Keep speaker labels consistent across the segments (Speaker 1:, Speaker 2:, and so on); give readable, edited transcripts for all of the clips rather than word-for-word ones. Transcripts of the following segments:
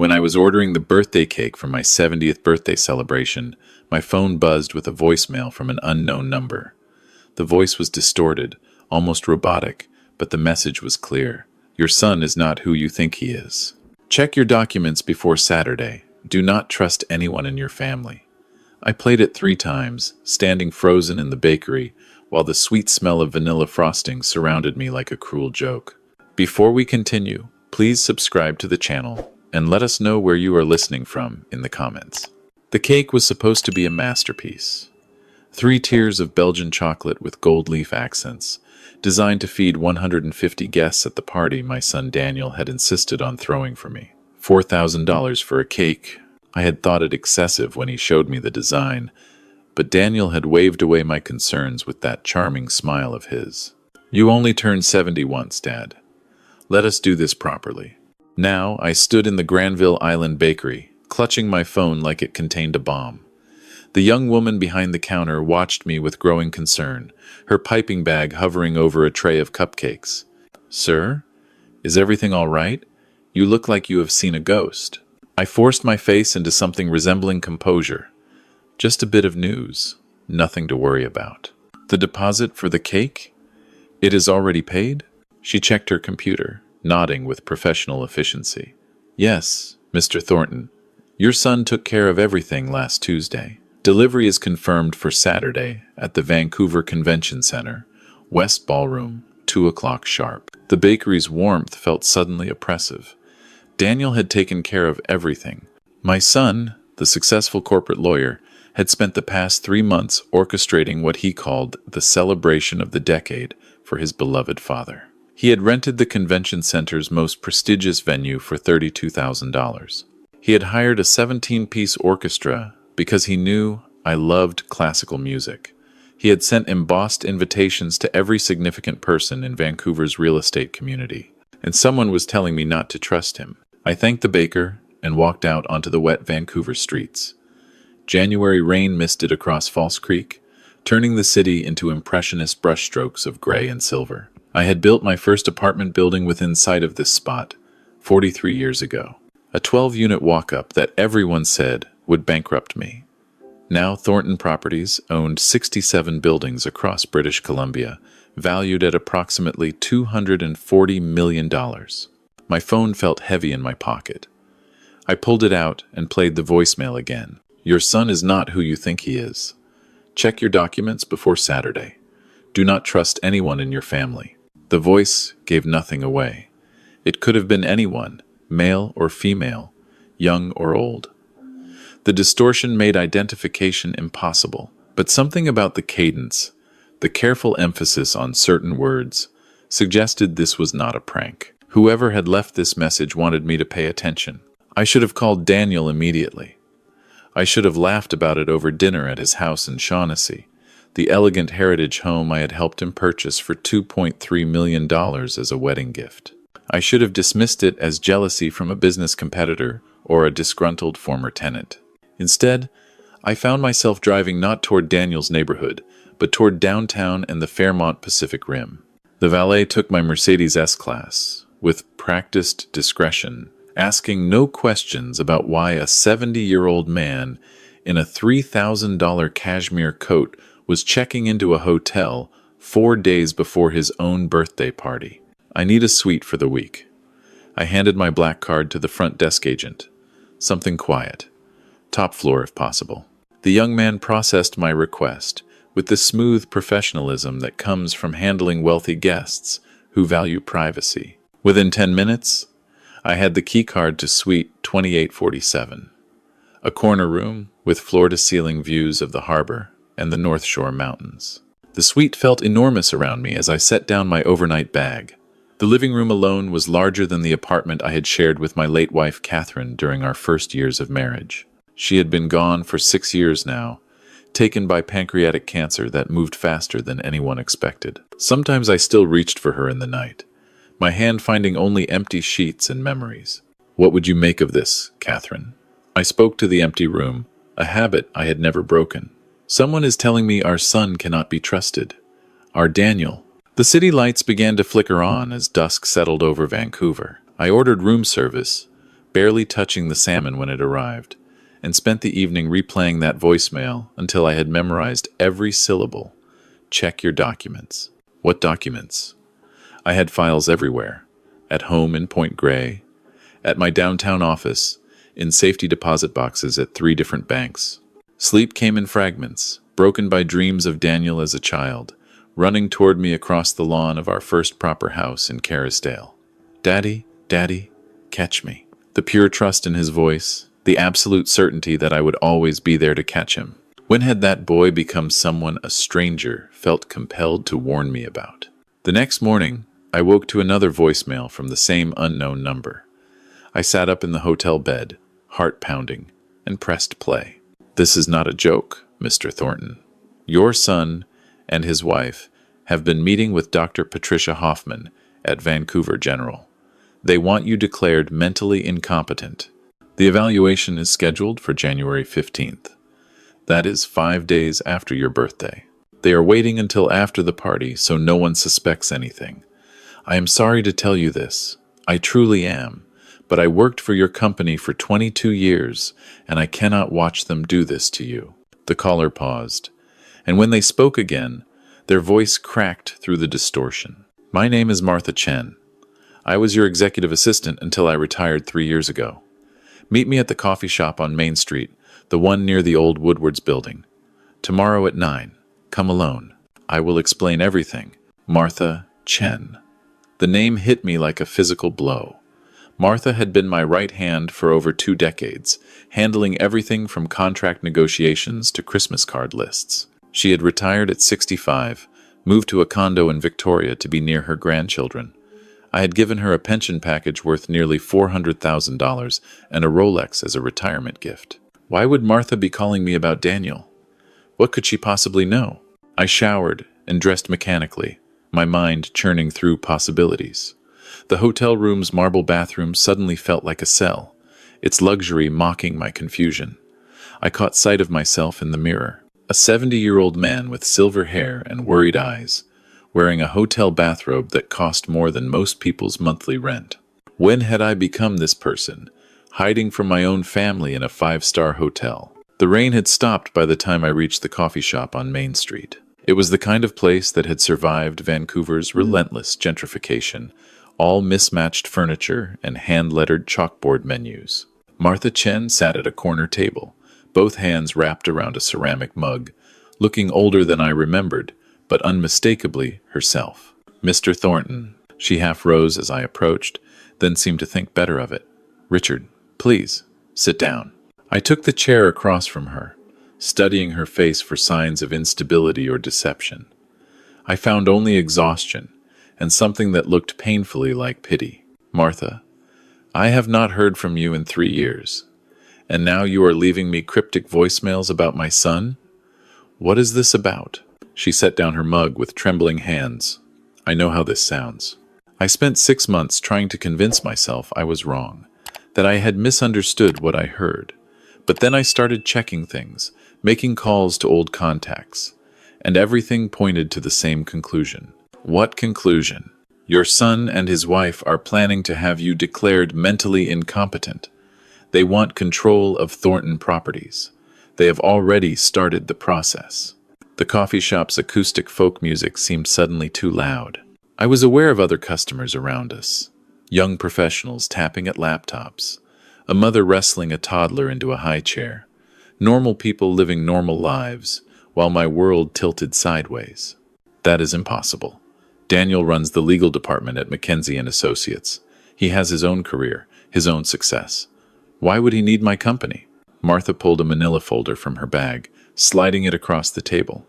Speaker 1: When I was ordering the birthday cake for my 70th birthday celebration, my phone buzzed with a voicemail from an unknown number. The voice was distorted, almost robotic, but the message was clear. Your son is not who you think he is. Check your documents before Saturday. Do not trust anyone in your family. I played it 3 times, standing frozen in the bakery, while the sweet smell of vanilla frosting surrounded me like a cruel joke. Before we continue, please subscribe to the channel and let us know where you are listening from in the comments. The cake was supposed to be a masterpiece. 3 tiers of Belgian chocolate with gold leaf accents, designed to feed 150 guests at the party my son Daniel had insisted on throwing for me. $4,000 for a cake. I had thought it excessive when he showed me the design, but Daniel had waved away my concerns with that charming smile of his. You only turned 70 once, Dad. Let us do this properly. Now I stood in the Granville Island bakery, clutching my phone like it contained a bomb. The young woman behind the counter watched me with growing concern, her piping bag hovering over a tray of cupcakes. Sir, is everything all right? You look like you have seen a ghost. I forced my face into something resembling composure. Just a bit of news, nothing to worry about. The deposit for the cake? It is already paid? She checked her computer, nodding with professional efficiency. Yes, Mr. Thornton. Your son took care of everything last Tuesday. Delivery is confirmed for Saturday at the Vancouver Convention Center, West Ballroom, 2 o'clock sharp. The bakery's warmth felt suddenly oppressive. Daniel had taken care of everything. My son, the successful corporate lawyer, had spent the past 3 months orchestrating what he called the celebration of the decade for his beloved father. He had rented the convention center's most prestigious venue for $32,000. He had hired a 17-piece orchestra because he knew I loved classical music. He had sent embossed invitations to every significant person in Vancouver's real estate community, and someone was telling me not to trust him. I thanked the baker and walked out onto the wet Vancouver streets. January rain misted across False Creek, turning the city into impressionist brushstrokes of gray and silver. I had built my first apartment building within sight of this spot 43 years ago. A 12-unit walk-up that everyone said would bankrupt me. Now Thornton Properties owned 67 buildings across British Columbia, valued at approximately $240 million. My phone felt heavy in my pocket. I pulled it out and played the voicemail again. Your son is not who you think he is. Check your documents before Saturday. Do not trust anyone in your family. The voice gave nothing away. It could have been anyone, male or female, young or old. The distortion made identification impossible, but something about the cadence, the careful emphasis on certain words, suggested this was not a prank. Whoever had left this message wanted me to pay attention. I should have called Daniel immediately. I should have laughed about it over dinner at his house in Shaughnessy, the elegant heritage home I had helped him purchase for $2.3 million as a wedding gift. I should have dismissed it as jealousy from a business competitor or a disgruntled former tenant. Instead, I found myself driving not toward Daniel's neighborhood, but toward downtown and the Fairmont Pacific Rim. The valet took my Mercedes S-Class, with practiced discretion, asking no questions about why a 70-year-old man in a $3,000 cashmere coat was checking into a hotel 4 days before his own birthday party. I need a suite for the week. I handed my black card to the front desk agent. Something quiet. Top floor if possible. The young man processed my request with the smooth professionalism that comes from handling wealthy guests who value privacy. Within 10 minutes, I had the key card to suite 2847, a corner room with floor-to-ceiling views of the harbor and the North Shore Mountains. The suite felt enormous around me as I set down my overnight bag. The living room alone was larger than the apartment I had shared with my late wife Catherine during our first years of marriage. She had been gone for 6 years now, taken by pancreatic cancer that moved faster than anyone expected. Sometimes I still reached for her in the night, my hand finding only empty sheets and memories. What would you make of this, Catherine? I spoke to the empty room, a habit I had never broken. Someone is telling me our son cannot be trusted. Our Daniel. The city lights began to flicker on as dusk settled over Vancouver. I ordered room service, barely touching the salmon when it arrived, and spent the evening replaying that voicemail until I had memorized every syllable. Check your documents. What documents? I had files everywhere. At home in Point Grey, at my downtown office, in safety deposit boxes at 3 different banks. Sleep came in fragments, broken by dreams of Daniel as a child, running toward me across the lawn of our first proper house in Carrisdale. Daddy, Daddy, catch me. The pure trust in his voice, the absolute certainty that I would always be there to catch him. When had that boy become someone a stranger felt compelled to warn me about? The next morning, I woke to another voicemail from the same unknown number. I sat up in the hotel bed, heart pounding, and pressed play. This is not a joke, Mr. Thornton. Your son and his wife have been meeting with Dr. Patricia Hoffman at Vancouver General. They want you declared mentally incompetent. The evaluation is scheduled for January 15th. That is 5 days after your birthday. They are waiting until after the party so no one suspects anything. I am sorry to tell you this. I truly am. But I worked for your company for 22 years, and I cannot watch them do this to you. The caller paused, and when they spoke again, their voice cracked through the distortion. My name is Martha Chen. I was your executive assistant until I retired 3 years ago. Meet me at the coffee shop on Main Street, the one near the old Woodward's building. Tomorrow at 9. Come alone. I will explain everything. Martha Chen. The name hit me like a physical blow. Martha had been my right hand for over 2 decades, handling everything from contract negotiations to Christmas card lists. She had retired at 65, moved to a condo in Victoria to be near her grandchildren. I had given her a pension package worth nearly $400,000 and a Rolex as a retirement gift. Why would Martha be calling me about Daniel? What could she possibly know? I showered and dressed mechanically, my mind churning through possibilities. The hotel room's marble bathroom suddenly felt like a cell, its luxury mocking my confusion. I caught sight of myself in the mirror, a 70-year-old man with silver hair and worried eyes, wearing a hotel bathrobe that cost more than most people's monthly rent. When had I become this person, hiding from my own family in a 5-star hotel? The rain had stopped by the time I reached the coffee shop on Main Street. It was the kind of place that had survived Vancouver's relentless gentrification, all mismatched furniture and hand-lettered chalkboard menus. Martha Chen sat at a corner table, both hands wrapped around a ceramic mug, looking older than I remembered, but unmistakably herself. Mr. Thornton. She half rose as I approached, then seemed to think better of it. Richard, please, sit down. I took the chair across from her, studying her face for signs of instability or deception. I found only exhaustion, and something that looked painfully like pity. Martha, I have not heard from you in 3 years, and now you are leaving me cryptic voicemails about my son? What is this about? She set down her mug with trembling hands. I know how this sounds. I spent 6 months trying to convince myself I was wrong, that I had misunderstood what I heard. But then I started checking things, making calls to old contacts, and everything pointed to the same conclusion. What conclusion? Your son and his wife are planning to have you declared mentally incompetent. They want control of Thornton Properties. They have already started the process. The coffee shop's acoustic folk music seemed suddenly too loud. I was aware of other customers around us. Young professionals tapping at laptops. A mother wrestling a toddler into a high chair. Normal people living normal lives, while my world tilted sideways. That is impossible. Daniel runs the legal department at Mackenzie & Associates. He has his own career, his own success. Why would he need my company? Martha pulled a manila folder from her bag, sliding it across the table.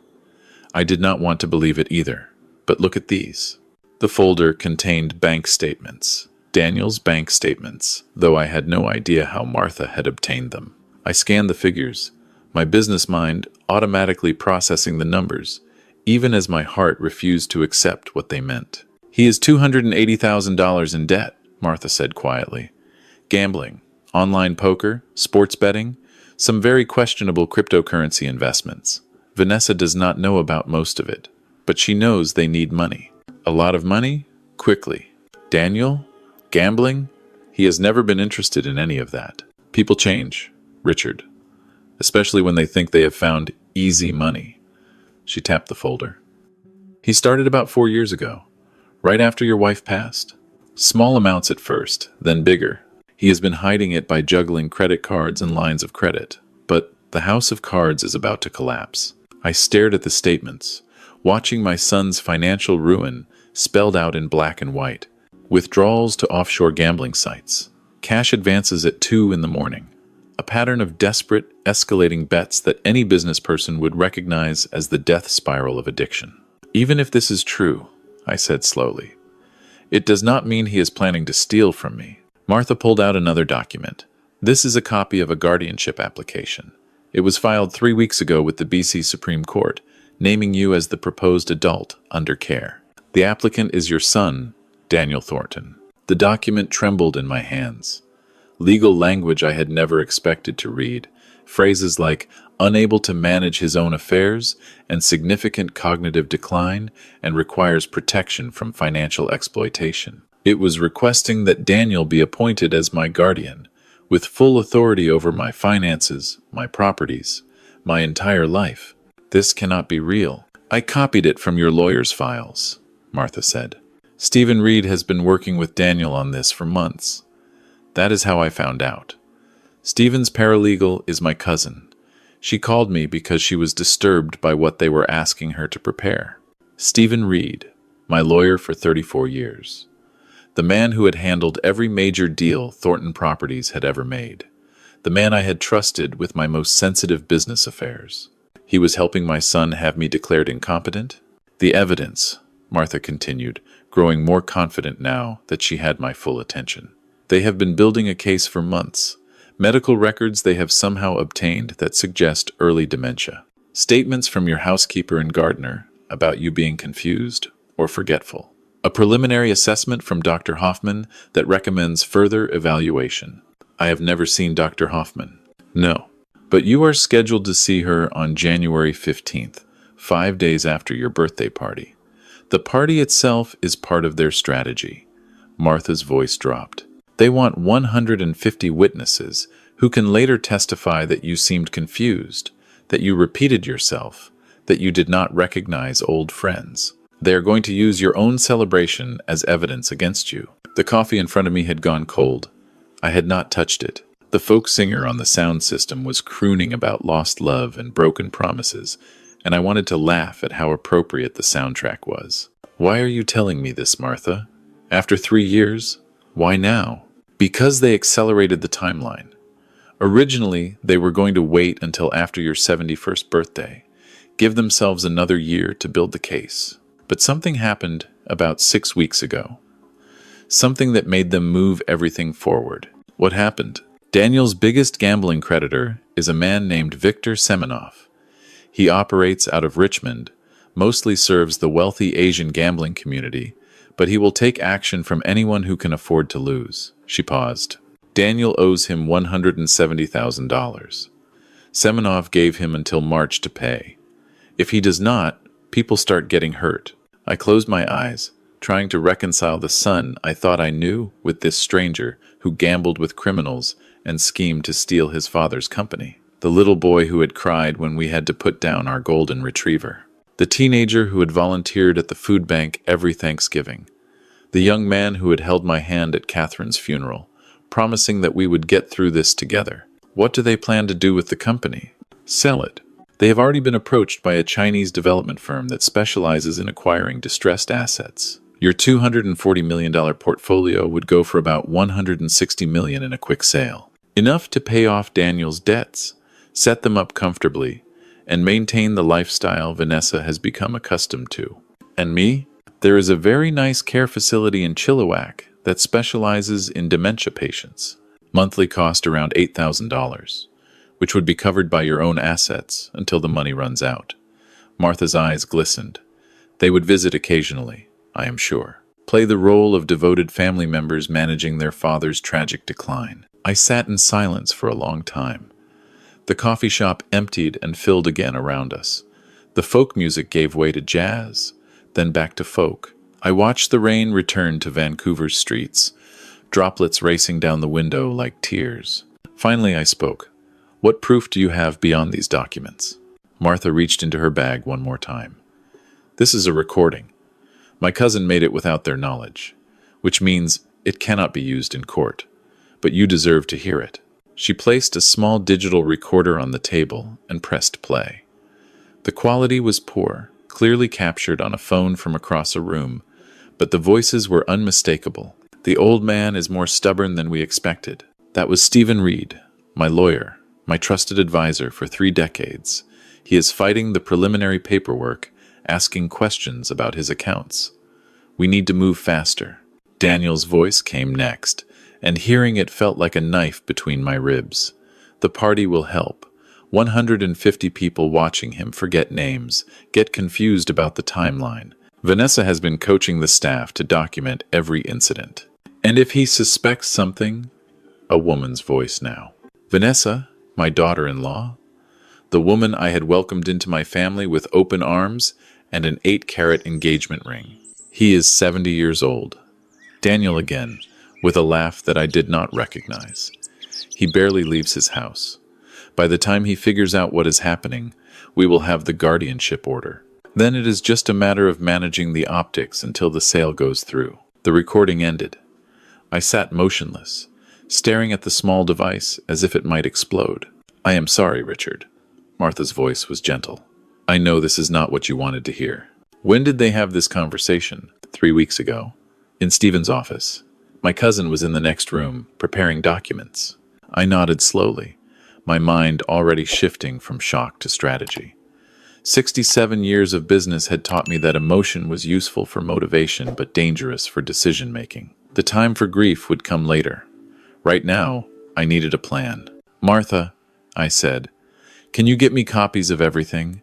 Speaker 1: I did not want to believe it either, but look at these. The folder contained bank statements. Daniel's bank statements, though I had no idea how Martha had obtained them. I scanned the figures, my business mind automatically processing the numbers, even as my heart refused to accept what they meant. He is $280,000 in debt, Martha said quietly. Gambling, online poker, sports betting, some very questionable cryptocurrency investments. Vanessa does not know about most of it, but she knows they need money. A lot of money? Quickly. Daniel? Gambling? He has never been interested in any of that. People change, Richard, especially when they think they have found easy money. She tapped the folder. He started about 4 years ago, right after your wife passed. Small amounts at first, then bigger. He has been hiding it by juggling credit cards and lines of credit. But the house of cards is about to collapse. I stared at the statements, watching my son's financial ruin spelled out in black and white. Withdrawals to offshore gambling sites. Cash advances at 2 in the morning. A pattern of desperate, escalating bets that any business person would recognize as the death spiral of addiction. Even if this is true, I said slowly, it does not mean he is planning to steal from me. Martha pulled out another document. This is a copy of a guardianship application. It was filed 3 weeks ago with the BC Supreme Court, naming you as the proposed adult under care. The applicant is your son, Daniel Thornton. The document trembled in my hands. Legal language I had never expected to read. Phrases like unable to manage his own affairs and significant cognitive decline and requires protection from financial exploitation. It was requesting that Daniel be appointed as my guardian, with full authority over my finances, my properties, my entire life. This cannot be real. I copied it from your lawyer's files, Martha said. Stephen Reed has been working with Daniel on this for months. That is how I found out. Stephen's paralegal is my cousin. She called me because she was disturbed by what they were asking her to prepare. Stephen Reed, my lawyer for 34 years. The man who had handled every major deal Thornton Properties had ever made. The man I had trusted with my most sensitive business affairs. He was helping my son have me declared incompetent? The evidence, Martha continued, growing more confident now that she had my full attention. They have been building a case for months. Medical records they have somehow obtained that suggest early dementia. Statements from your housekeeper and gardener about you being confused or forgetful. A preliminary assessment from Dr. Hoffman that recommends further evaluation. I have never seen Dr. Hoffman. No. But you are scheduled to see her on January 15th, 5 days after your birthday party. The party itself is part of their strategy. Martha's voice dropped. They want 150 witnesses who can later testify that you seemed confused, that you repeated yourself, that you did not recognize old friends. They are going to use your own celebration as evidence against you. The coffee in front of me had gone cold. I had not touched it. The folk singer on the sound system was crooning about lost love and broken promises, and I wanted to laugh at how appropriate the soundtrack was. Why are you telling me this, Martha? After 3 years? Why now? Because they accelerated the timeline. Originally, they were going to wait until after your 71st birthday, give themselves another year to build the case. But something happened about 6 weeks ago. Something that made them move everything forward. What happened? Daniel's biggest gambling creditor is a man named Victor Semenov. He operates out of Richmond, mostly serves the wealthy Asian gambling community, but he will take action from anyone who can afford to lose. She paused. Daniel owes him $170,000. Semenov gave him until March to pay. If he does not, people start getting hurt. I closed my eyes, trying to reconcile the son I thought I knew with this stranger who gambled with criminals and schemed to steal his father's company. The little boy who had cried when we had to put down our golden retriever. The teenager who had volunteered at the food bank every Thanksgiving. The young man who had held my hand at Catherine's funeral, promising that we would get through this together. What do they plan to do with the company? Sell it. They have already been approached by a Chinese development firm that specializes in acquiring distressed assets. Your $240 million portfolio would go for about $160 million in a quick sale. Enough to pay off Daniel's debts, set them up comfortably, and maintain the lifestyle Vanessa has become accustomed to. And me? There is a very nice care facility in Chilliwack that specializes in dementia patients. Monthly cost around $8,000, which would be covered by your own assets until the money runs out. Martha's eyes glistened. They would visit occasionally, I am sure. Play the role of devoted family members managing their father's tragic decline. I sat in silence for a long time. The coffee shop emptied and filled again around us. The folk music gave way to jazz, then back to folk. I watched the rain return to Vancouver's streets, droplets racing down the window like tears. Finally, I spoke. What proof do you have beyond these documents? Martha reached into her bag one more time. This is a recording. My cousin made it without their knowledge, which means it cannot be used in court. But you deserve to hear it. She placed a small digital recorder on the table and pressed play. The quality was poor, clearly captured on a phone from across a room, but the voices were unmistakable. The old man is more stubborn than we expected. That was Stephen Reed, my lawyer, my trusted advisor for 3 decades. He is fighting the preliminary paperwork, asking questions about his accounts. We need to move faster. Daniel's voice came next, and hearing it felt like a knife between my ribs. The party will help. 150 people watching him forget names, get confused about the timeline. Vanessa has been coaching the staff to document every incident. And if he suspects something? A woman's voice now. Vanessa, my daughter-in-law, the woman I had welcomed into my family with open arms and an 8-carat engagement ring. He is 70 years old. Daniel again, with a laugh that I did not recognize. He barely leaves his house. By the time he figures out what is happening, we will have the guardianship order. Then it is just a matter of managing the optics until the sale goes through. The recording ended. I sat motionless, staring at the small device as if it might explode. I am sorry, Richard. Martha's voice was gentle. I know this is not what you wanted to hear. When did they have this conversation? 3 weeks ago. In Stephen's office. My cousin was in the next room, preparing documents. I nodded slowly, my mind already shifting from shock to strategy. 67 years of business had taught me that emotion was useful for motivation but dangerous for decision-making. The time for grief would come later. Right now, I needed a plan. Martha, I said, can you get me copies of everything?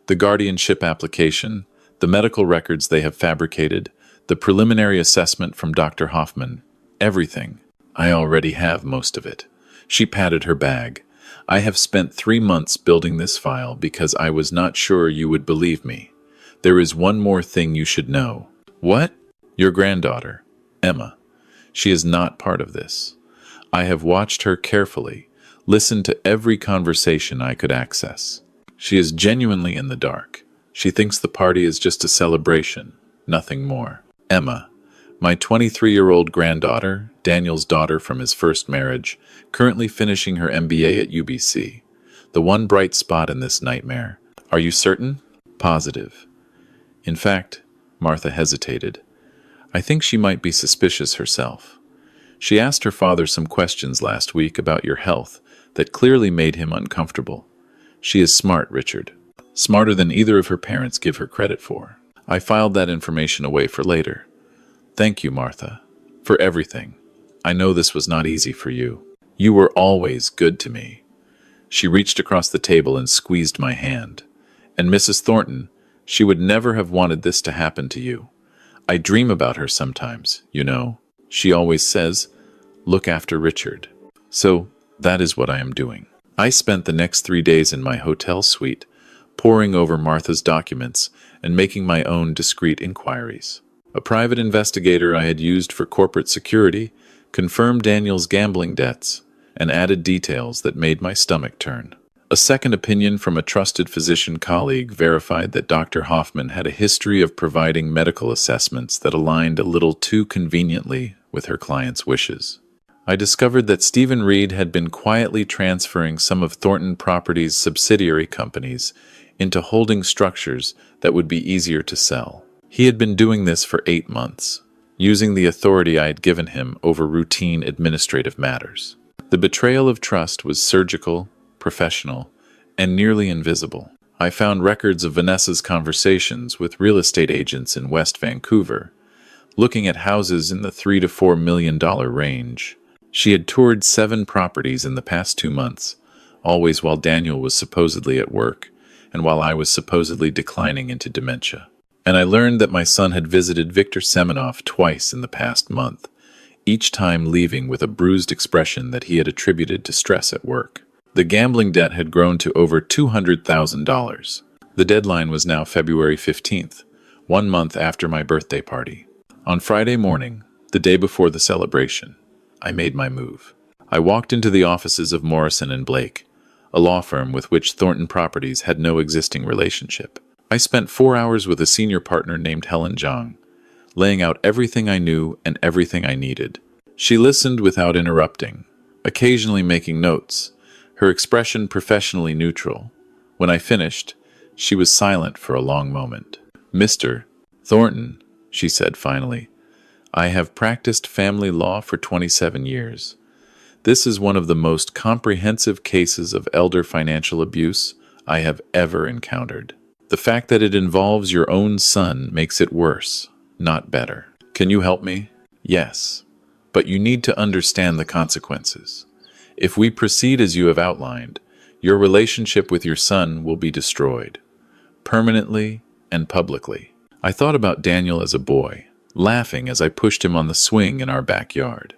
Speaker 1: The guardianship application, the medical records they have fabricated, the preliminary assessment from Dr. Hoffman, everything. I already have most of it. She patted her bag. I have spent 3 months building this file because I was not sure you would believe me. There is one more thing you should know. What? Your granddaughter, Emma. She is not part of this. I have watched her carefully, listened to every conversation I could access. She is genuinely in the dark. She thinks the party is just a celebration, nothing more. Emma, my 23-year-old granddaughter, Daniel's daughter from his first marriage, currently finishing her MBA at UBC. The one bright spot in this nightmare. Are you certain? Positive. In fact, Martha hesitated. I think she might be suspicious herself. She asked her father some questions last week about your health that clearly made him uncomfortable. She is smart, Richard. Smarter than either of her parents give her credit for. I filed that information away for later. Thank you, Martha, for everything. I know this was not easy for you. You were always good to me. She reached across the table and squeezed my hand. And Mrs. Thornton, she would never have wanted this to happen to you. I dream about her sometimes, you know. She always says, look after Richard. So that is what I am doing. I spent the next 3 days in my hotel suite, poring over Martha's documents and making my own discreet inquiries. A private investigator I had used for corporate security confirmed Daniel's gambling debts and added details that made my stomach turn. A second opinion from a trusted physician colleague verified that Dr. Hoffman had a history of providing medical assessments that aligned a little too conveniently with her client's wishes. I discovered that Stephen Reed had been quietly transferring some of Thornton Properties' subsidiary companies into holding structures that would be easier to sell. He had been doing this for 8 months, using the authority I had given him over routine administrative matters. The betrayal of trust was surgical, professional, and nearly invisible. I found records of Vanessa's conversations with real estate agents in West Vancouver, looking at houses in the $3 to $4 million range. She had toured 7 properties in the past 2 months, always while Daniel was supposedly at work, and while I was supposedly declining into dementia. And I learned that my son had visited Victor Semenoff twice in the past month, each time leaving with a bruised expression that he had attributed to stress at work. The gambling debt had grown to over $200,000. The deadline was now February 15th, 1 month after my birthday party. On Friday morning, The day before the celebration, I made my move. I walked into the offices of Morrison and Blake, a law firm with which Thornton Properties had no existing relationship. I spent 4 hours with a senior partner named Helen Zhang, laying out everything I knew and everything I needed. She listened without interrupting, occasionally making notes, her expression professionally neutral. When I finished, she was silent for a long moment. "Mr. Thornton," she said finally, "I have practiced family law for 27 years. This is one of the most comprehensive cases of elder financial abuse I have ever encountered. The fact that it involves your own son makes it worse, not better. Can you help me?" "Yes, but you need to understand the consequences. If we proceed as you have outlined, your relationship with your son will be destroyed, permanently and publicly." I thought about Daniel as a boy, laughing as I pushed him on the swing in our backyard.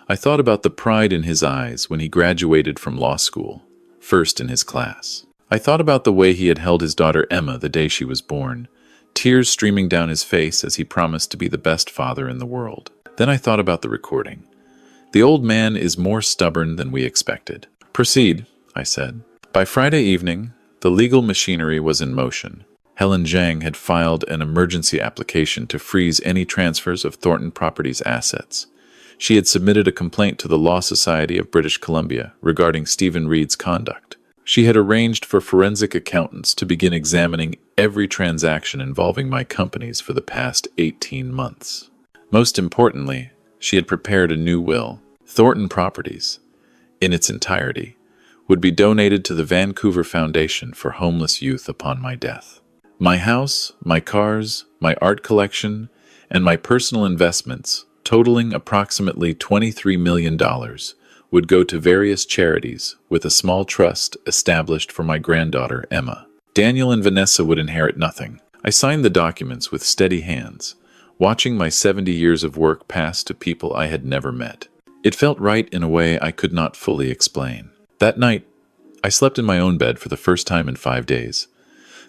Speaker 1: I thought about the pride in his eyes when he graduated from law school, first in his class. I thought about the way he had held his daughter Emma the day she was born, tears streaming down his face as he promised to be the best father in the world. Then I thought about the recording. The old man is more stubborn than we expected. "Proceed," I said. By Friday evening, the legal machinery was in motion. Helen Zhang had filed an emergency application to freeze any transfers of Thornton Properties assets. She had submitted a complaint to the Law Society of British Columbia regarding Stephen Reed's conduct. She had arranged for forensic accountants to begin examining every transaction involving my companies for the past 18 months. Most importantly, she had prepared a new will. Thornton Properties, in its entirety, would be donated to the Vancouver Foundation for Homeless Youth upon my death. My house, my cars, my art collection, and my personal investments, totaling approximately $23 million, would go to various charities with a small trust established for my granddaughter, Emma. Daniel and Vanessa would inherit nothing. I signed the documents with steady hands, watching my 70 years of work pass to people I had never met. It felt right in a way I could not fully explain. That night, I slept in my own bed for the first time in 5 days.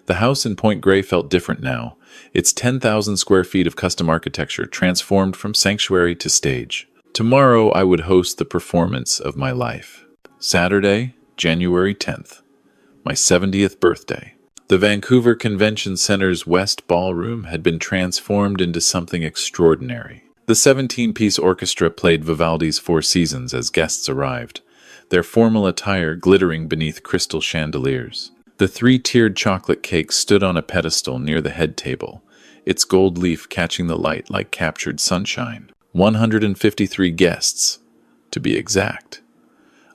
Speaker 1: The house in Point Grey felt different now, its 10,000 square feet of custom architecture transformed from sanctuary to stage. Tomorrow I would host the performance of my life. Saturday, January 10th, my 70th birthday. The Vancouver Convention Center's West Ballroom had been transformed into something extraordinary. The 17-piece orchestra played Vivaldi's Four Seasons as guests arrived, their formal attire glittering beneath crystal chandeliers. The 3-tiered chocolate cake stood on a pedestal near the head table, its gold leaf catching the light like captured sunshine. 153 guests, to be exact.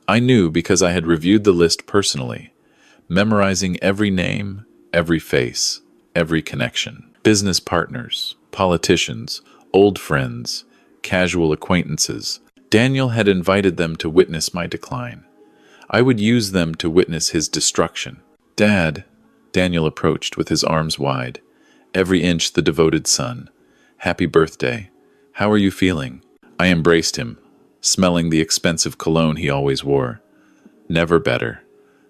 Speaker 1: I knew because I had reviewed the list personally, memorizing every name, every face, every connection. Business partners, politicians, old friends, casual acquaintances. Daniel had invited them to witness my decline. I would use them to witness his destruction. "Dad," Daniel approached with his arms wide, every inch the devoted son. "Happy birthday. How are you feeling?" I embraced him, smelling the expensive cologne he always wore. "Never better.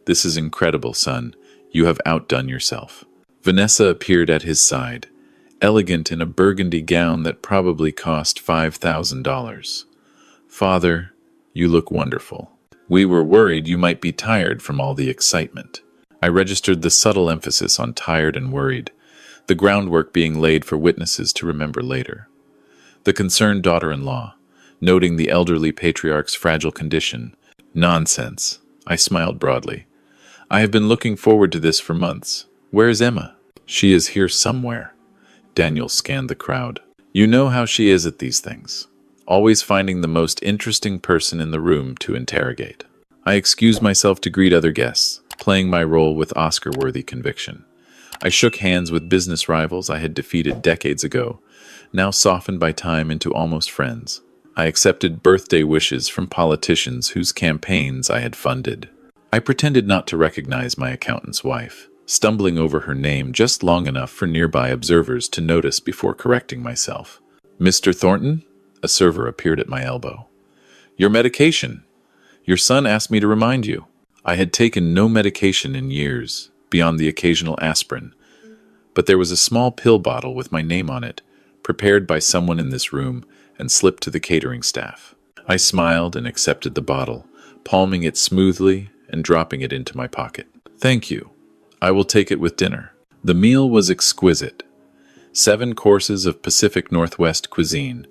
Speaker 1: This is incredible, son. You have outdone yourself." Vanessa appeared at his side, elegant in a burgundy gown that probably cost $5,000. "Father, you look wonderful. We were worried you might be tired from all the excitement." I registered the subtle emphasis on tired and worried, the groundwork being laid for witnesses to remember later. The concerned daughter-in-law, noting the elderly patriarch's fragile condition. "Nonsense," I smiled broadly. "I have been looking forward to this for months. Where is Emma?" "She is here somewhere." Daniel scanned the crowd. "You know how she is at these things, always finding the most interesting person in the room to interrogate." I excused myself to greet other guests, playing my role with Oscar-worthy conviction. I shook hands with business rivals I had defeated decades ago, now softened by time into almost friends. I accepted birthday wishes from politicians whose campaigns I had funded. I pretended not to recognize my accountant's wife, stumbling over her name just long enough for nearby observers to notice before correcting myself. "Mr. Thornton?" A server appeared at my elbow. "Your medication. Your son asked me to remind you." I had taken no medication in years, beyond the occasional aspirin, but there was a small pill bottle with my name on it, prepared by someone in this room, and slipped to the catering staff. I smiled and accepted the bottle, palming it smoothly and dropping it into my pocket. Thank you. I will take it with dinner. The meal was exquisite. 7 courses of Pacific Northwest cuisine,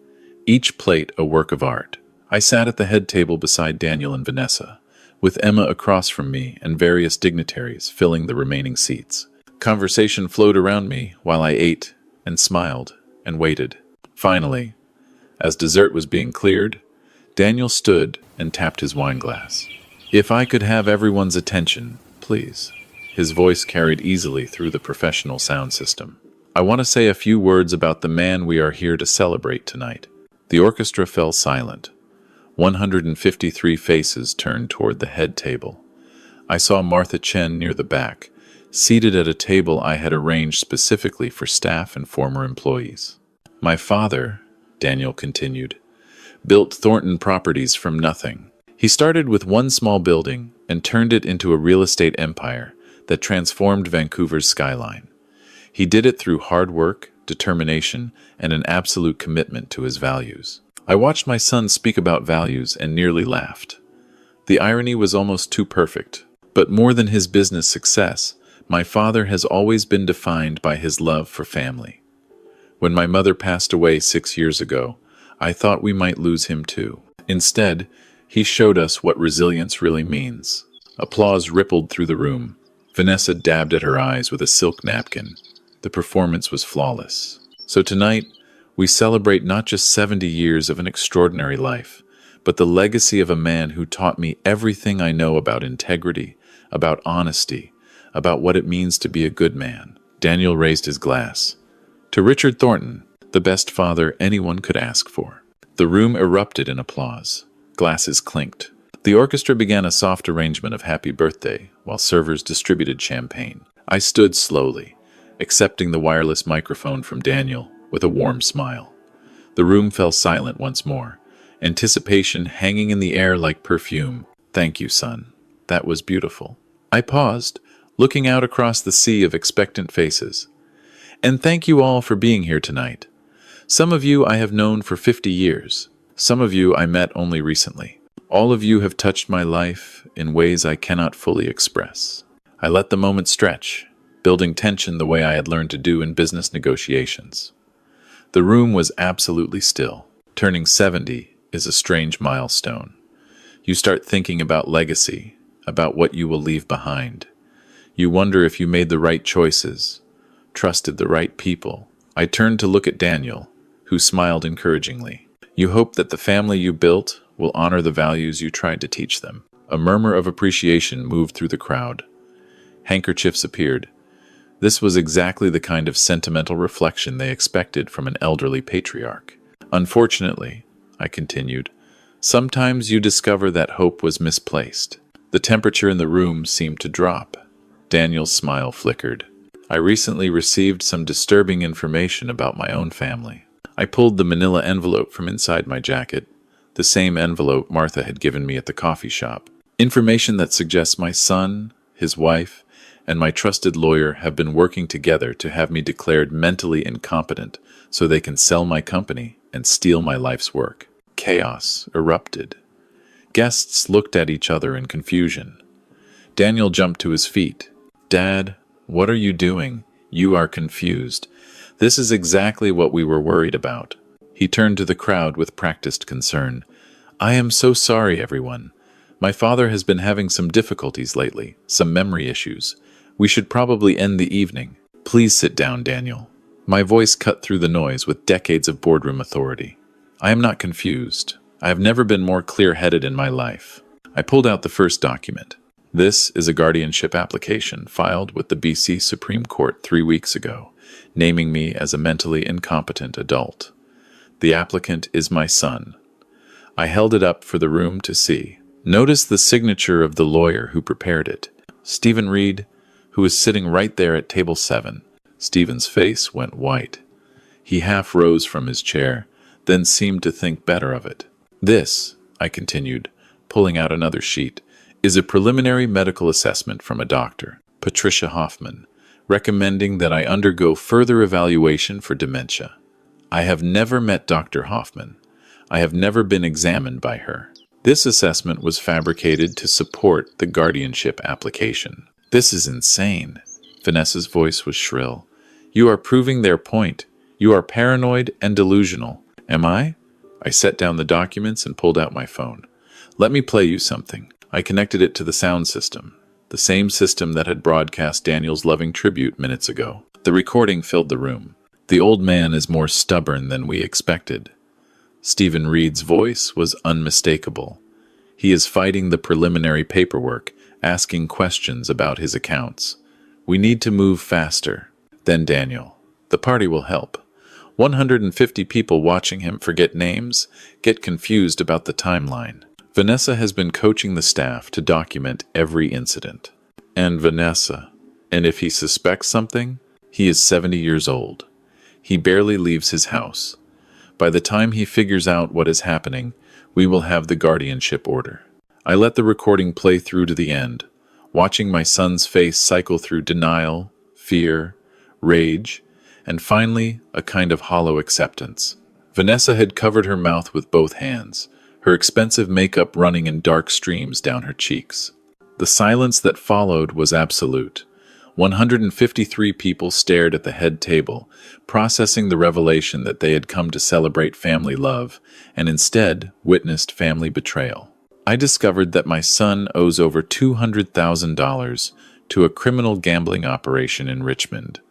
Speaker 1: each plate a work of art. I sat at the head table beside Daniel and Vanessa, with Emma across from me and various dignitaries filling the remaining seats. Conversation flowed around me while I ate and smiled and waited. Finally, as dessert was being cleared, Daniel stood and tapped his wine glass. If I could have everyone's attention, please. His voice carried easily through the professional sound system. I want to say a few words about the man we are here to celebrate tonight. The orchestra fell silent. 153 faces turned toward the head table. I saw Martha Chen near the back, seated at a table I had arranged specifically for staff and former employees. My father, Daniel continued, built Thornton Properties from nothing. He started with one small building and turned it into a real estate empire that transformed Vancouver's skyline. He did it through hard work, determination, and an absolute commitment to his values. I watched my son speak about values and nearly laughed. The irony was almost too perfect. But more than his business success, my father has always been defined by his love for family. When my mother passed away 6 years ago, I thought we might lose him too. Instead, he showed us what resilience really means. Applause rippled through the room. Vanessa dabbed at her eyes with a silk napkin. The performance was flawless. So tonight, we celebrate not just 70 years of an extraordinary life, but the legacy of a man who taught me everything I know about integrity, about honesty, about what it means to be a good man. Daniel raised his glass. To Richard Thornton, the best father anyone could ask for. The room erupted in applause. Glasses clinked. The orchestra began a soft arrangement of Happy Birthday, while servers distributed champagne. I stood slowly, accepting the wireless microphone from Daniel with a warm smile. The room fell silent once more, anticipation hanging in the air like perfume. Thank you, son. That was beautiful. I paused, looking out across the sea of expectant faces. And thank you all for being here tonight. Some of you I have known for 50 years. Some of you I met only recently. All of you have touched my life in ways I cannot fully express. I let the moment stretch, building tension the way I had learned to do in business negotiations. The room was absolutely still. Turning 70 is a strange milestone. You start thinking about legacy, about what you will leave behind. You wonder if you made the right choices, trusted the right people. I turned to look at Daniel, who smiled encouragingly. You hope that the family you built will honor the values you tried to teach them. A murmur of appreciation moved through the crowd. Handkerchiefs appeared. This was exactly the kind of sentimental reflection they expected from an elderly patriarch. Unfortunately, I continued, sometimes you discover that hope was misplaced. The temperature in the room seemed to drop. Daniel's smile flickered. I recently received some disturbing information about my own family. I pulled the manila envelope from inside my jacket, the same envelope Martha had given me at the coffee shop. Information that suggests my son, his wife, and my trusted lawyer have been working together to have me declared mentally incompetent so they can sell my company and steal my life's work. Chaos erupted. Guests looked at each other in confusion. Daniel jumped to his feet. Dad, what are you doing? You are confused. This is exactly what we were worried about. He turned to the crowd with practiced concern. I am so sorry, everyone. My father has been having some difficulties lately, some memory issues. We should probably end the evening. Please sit down, Daniel. My voice cut through the noise with decades of boardroom authority. I am not confused. I have never been more clear-headed in my life. I pulled out the first document. This is a guardianship application filed with the BC Supreme Court 3 weeks ago, naming me as a mentally incompetent adult. The applicant is my son. I held it up for the room to see. Notice the signature of the lawyer who prepared it, Stephen Reed, who is sitting right there at table 7. Stephen's face went white. He half rose from his chair, then seemed to think better of it. This, I continued, pulling out another sheet, is a preliminary medical assessment from a doctor, Patricia Hoffman, recommending that I undergo further evaluation for dementia. I have never met Dr. Hoffman, I have never been examined by her. This assessment was fabricated to support the guardianship application. This is insane. Vanessa's voice was shrill. You are proving their point. You are paranoid and delusional. Am I? I set down the documents and pulled out my phone. Let me play you something. I connected it to the sound system, the same system that had broadcast Daniel's loving tribute minutes ago. The recording filled the room. The old man is more stubborn than we expected. Stephen Reed's voice was unmistakable. He is fighting the preliminary paperwork, asking questions about his accounts. We need to move faster. Then Daniel. The party will help. 150 people watching him forget names, get confused about the timeline. Vanessa has been coaching the staff to document every incident. And if he suspects something, he is 70 years old. He barely leaves his house. By the time he figures out what is happening, we will have the guardianship order. I let the recording play through to the end, watching my son's face cycle through denial, fear, rage, and finally a kind of hollow acceptance. Vanessa had covered her mouth with both hands, her expensive makeup running in dark streams down her cheeks. The silence that followed was absolute. 153 people stared at the head table, processing the revelation that they had come to celebrate family love, and instead witnessed family betrayal. I discovered that my son owes over $200,000 to a criminal gambling operation in Richmond.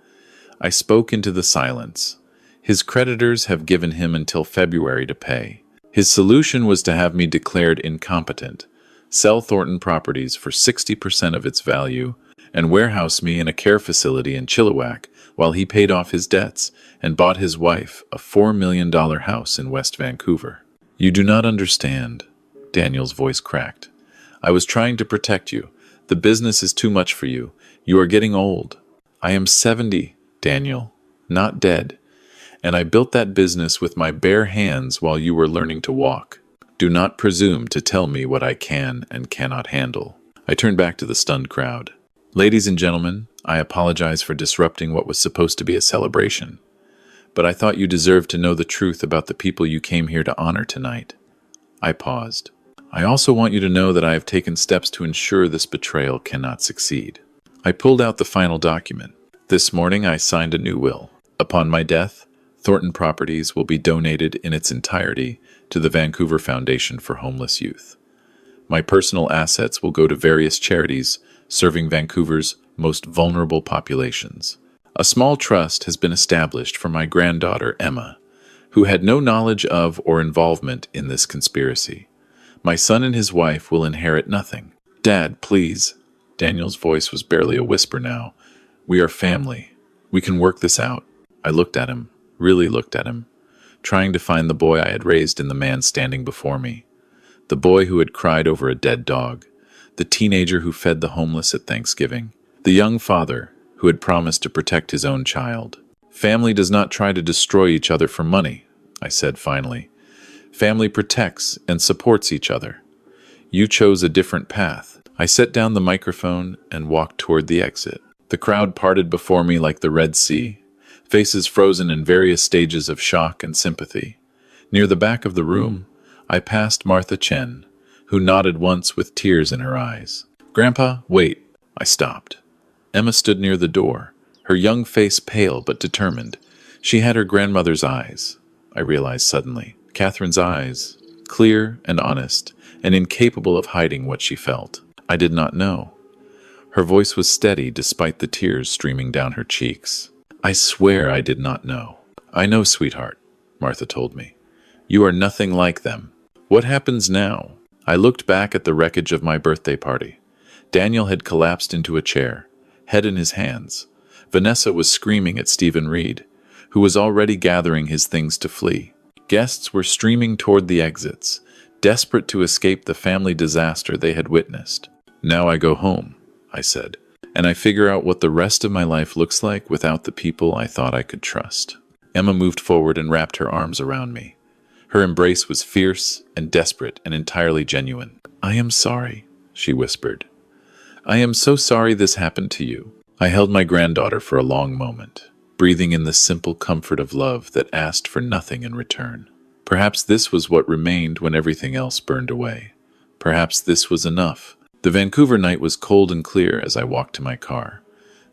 Speaker 1: I spoke into the silence. His creditors have given him until February to pay. His solution was to have me declared incompetent, sell Thornton Properties for 60% of its value, and warehouse me in a care facility in Chilliwack while he paid off his debts and bought his wife a $4 million house in West Vancouver. You do not understand. Daniel's voice cracked. I was trying to protect you. The business is too much for you. You are getting old. I am 70, Daniel, not dead. And I built that business with my bare hands while you were learning to walk. Do not presume to tell me what I can and cannot handle. I turned back to the stunned crowd. Ladies and gentlemen, I apologize for disrupting what was supposed to be a celebration. But I thought you deserved to know the truth about the people you came here to honor tonight. I paused. I also want you to know that I have taken steps to ensure this betrayal cannot succeed. I pulled out the final document. This morning I signed a new will. Upon my death, Thornton Properties will be donated in its entirety to the Vancouver Foundation for Homeless Youth. My personal assets will go to various charities serving Vancouver's most vulnerable populations. A small trust has been established for my granddaughter, Emma, who had no knowledge of or involvement in this conspiracy. My son and his wife will inherit nothing. Dad, please. Daniel's voice was barely a whisper now. We are family. We can work this out. I looked at him, really looked at him, trying to find the boy I had raised in the man standing before me. The boy who had cried over a dead dog. The teenager who fed the homeless at Thanksgiving. The young father who had promised to protect his own child. Family does not try to destroy each other for money, I said finally. Family protects and supports each other. You chose a different path. I set down the microphone and walked toward the exit. The crowd parted before me like the Red Sea, faces frozen in various stages of shock and sympathy. Near the back of the room, I passed Martha Chen, who nodded once with tears in her eyes. Grandpa, wait. I stopped. Emma stood near the door, her young face pale but determined. She had her grandmother's eyes, I realized suddenly. Catherine's eyes, clear and honest, and incapable of hiding what she felt. I did not know. Her voice was steady despite the tears streaming down her cheeks. I swear I did not know. I know, sweetheart, Martha told me. You are nothing like them. What happens now? I looked back at the wreckage of my birthday party. Daniel had collapsed into a chair, head in his hands. Vanessa was screaming at Stephen Reed, who was already gathering his things to flee. Guests were streaming toward the exits, desperate to escape the family disaster they had witnessed. Now I go home, I said, and I figure out what the rest of my life looks like without the people I thought I could trust. Emma moved forward and wrapped her arms around me. Her embrace was fierce and desperate and entirely genuine. I am sorry, she whispered. I am so sorry this happened to you. I held my granddaughter for a long moment, breathing in the simple comfort of love that asked for nothing in return. Perhaps this was what remained when everything else burned away. Perhaps this was enough. The Vancouver night was cold and clear as I walked to my car.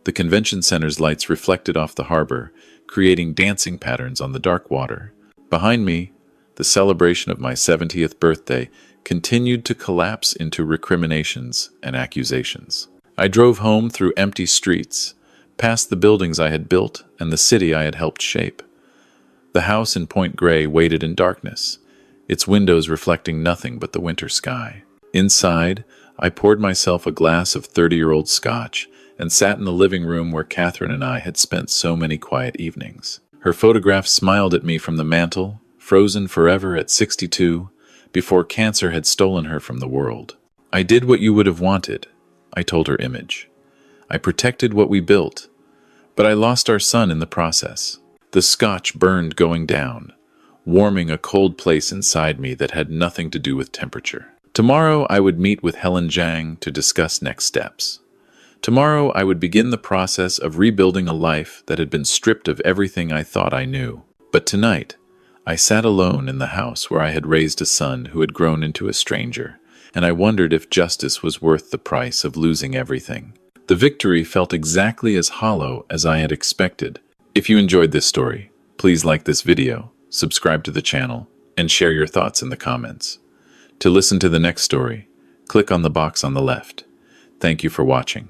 Speaker 1: The convention center's lights reflected off the harbor, creating dancing patterns on the dark water. Behind me, the celebration of my 70th birthday continued to collapse into recriminations and accusations. I drove home through empty streets, past the buildings I had built and the city I had helped shape. The house in Point Grey waited in darkness, its windows reflecting nothing but the winter sky. Inside, I poured myself a glass of 30-year-old scotch and sat in the living room where Catherine and I had spent so many quiet evenings. Her photograph smiled at me from the mantel, frozen forever at 62, before cancer had stolen her from the world. I did what you would have wanted, I told her image. I protected what we built, but I lost our son in the process. The scotch burned going down, warming a cold place inside me that had nothing to do with temperature. Tomorrow I would meet with Helen Zhang to discuss next steps. Tomorrow I would begin the process of rebuilding a life that had been stripped of everything I thought I knew. But tonight, I sat alone in the house where I had raised a son who had grown into a stranger, and I wondered if justice was worth the price of losing everything. The victory felt exactly as hollow as I had expected. If you enjoyed this story, please like this video, subscribe to the channel, and share your thoughts in the comments. To listen to the next story, click on the box on the left. Thank you for watching.